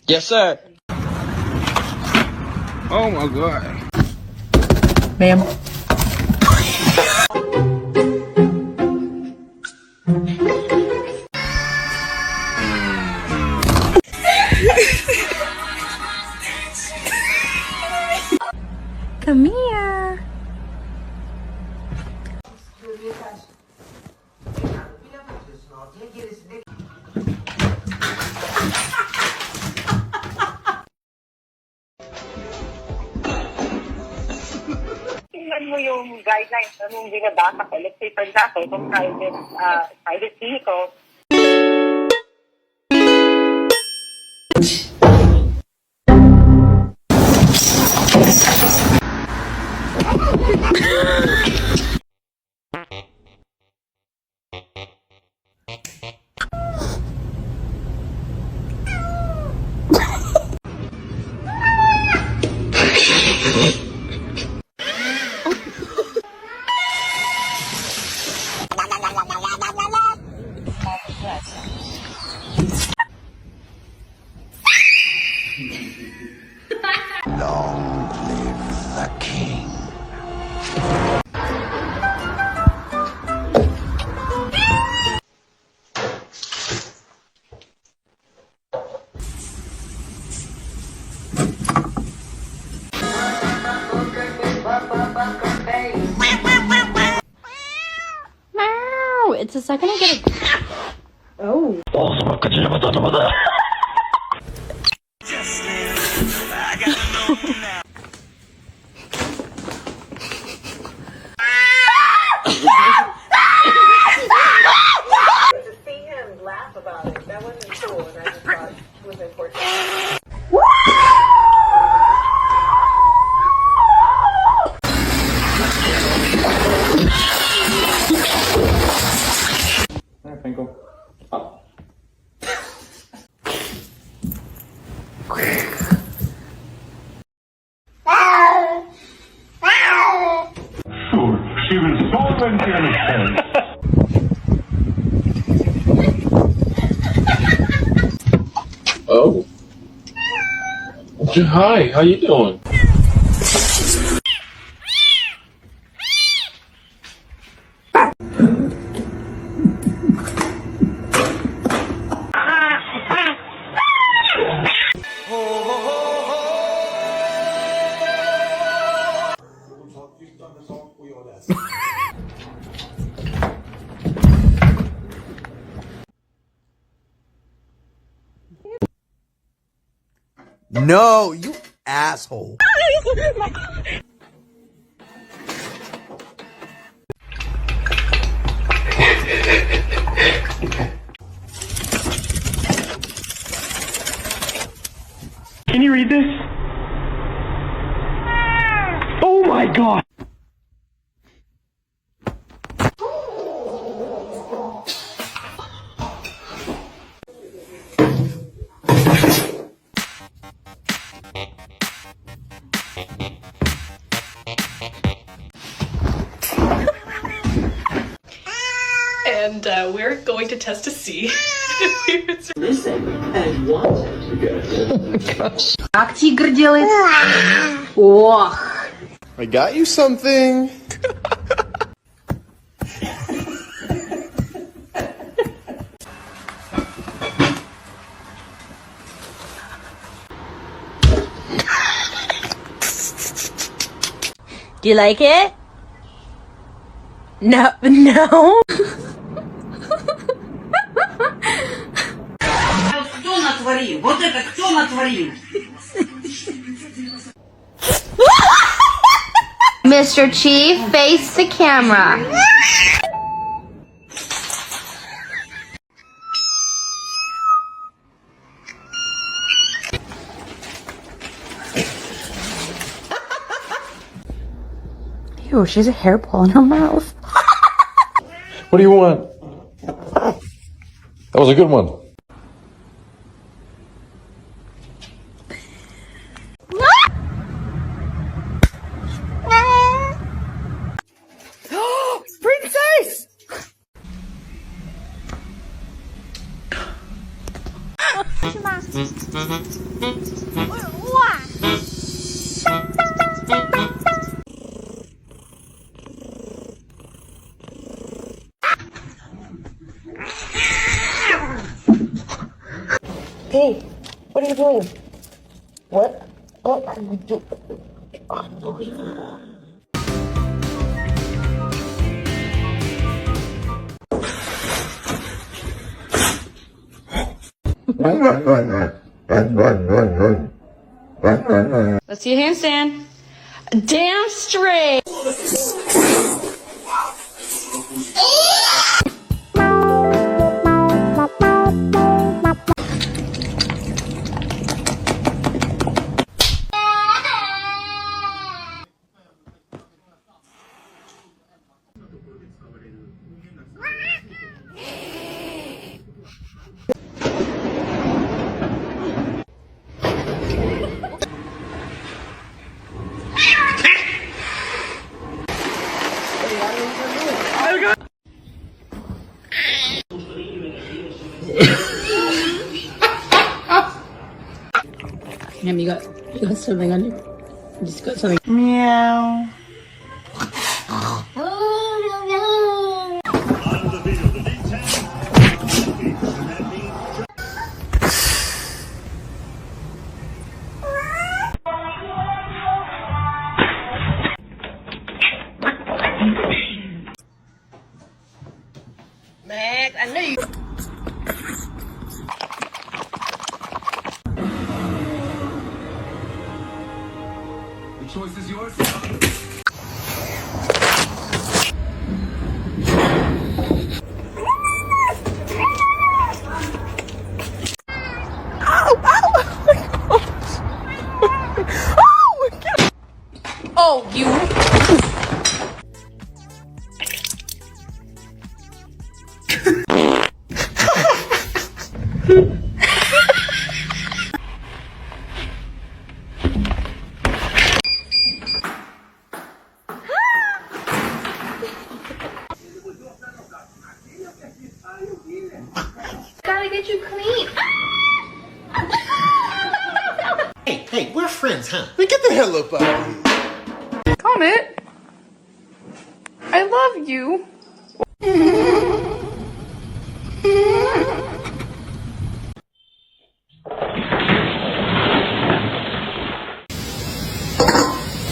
Yes, sir. Oh my God. Ma'am. Come here. Tingnan mo yung guidelines na nung binabasa ko. Let's say, for example, kung private vehicle, Long live the king. Meow. It's the second I get a... Oh. to see him laugh about it, that wasn't cool, and I just thought it was important. She was so intelligent. Oh. Hi, how you doing? No, you asshole. Can you read this? Oh my God! And we're going to test to see if we Listen and watch it. Как тигр делает? Ох. I got you something. Do you like it? No, no. Кто натворил? Вот это кто натворил? Mr. Chief, face the camera. Ew, she has a hairball in her mouth. What do you want? That was a good one. Princess! Hey, what are you doing? What are you doing? Let's see a handstand. Damn straight. Damn, you got something on you. You just got something. Meow. Max, I knew you. The choice is yours. Oh, you. Gotta get you clean. Hey, we're friends, huh? Now get the hell up out of here. Comet, I love you.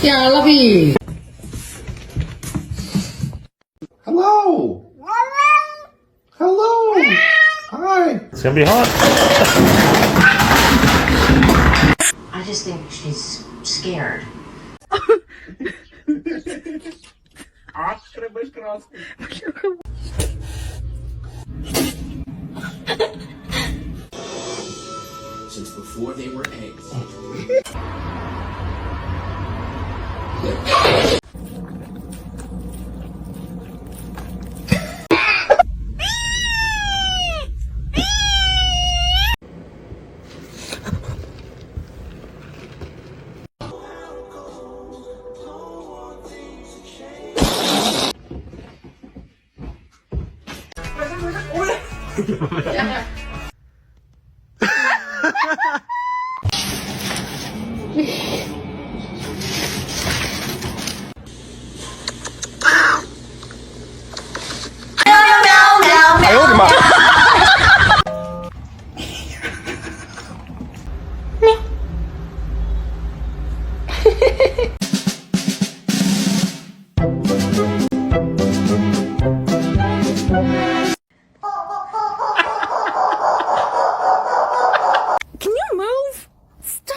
Yeah, I love you. Hello. Hello. Hi. It's gonna be hot. I just think she's scared. Since before they were eggs. Can you move? Stop.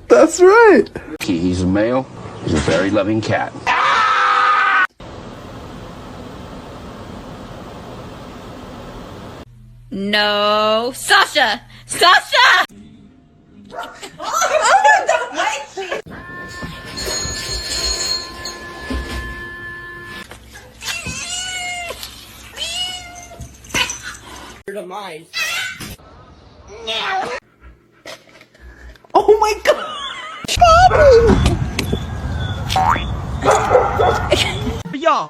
That's right. He's a male. He's a very loving cat. No, Sasha! Sasha! demise. Oh my god! Yo.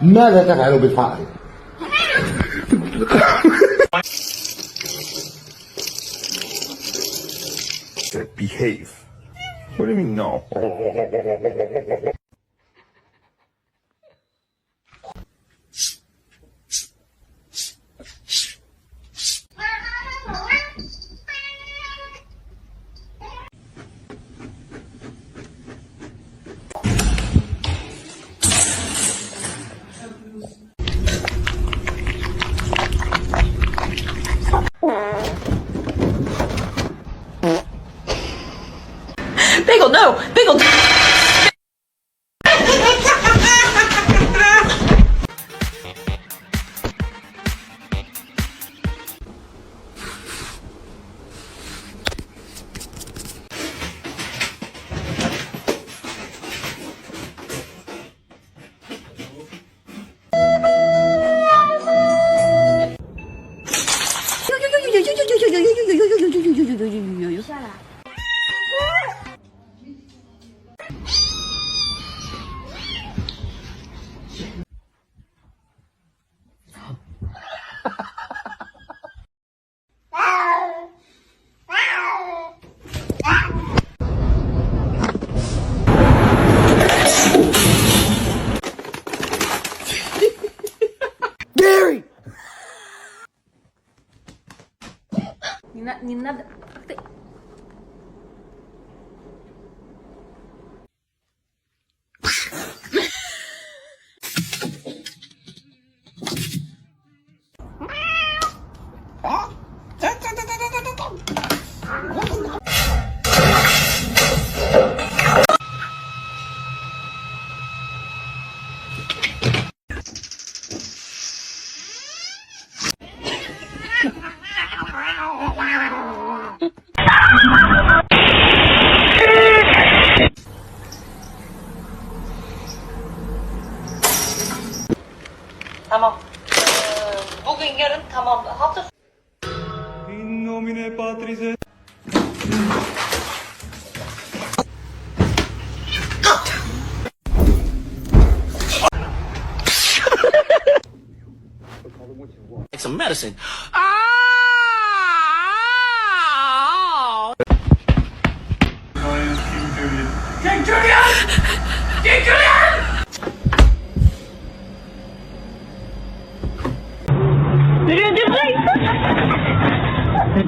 ماذا تفعل بالفأر؟ Behave. What do you mean, no? Bagel, no! Bagel! Не надо. Ты... Tamam. Bugün yarın tamam. Hafta In nomine Patris et Take some medicine. King Julian! King Julian!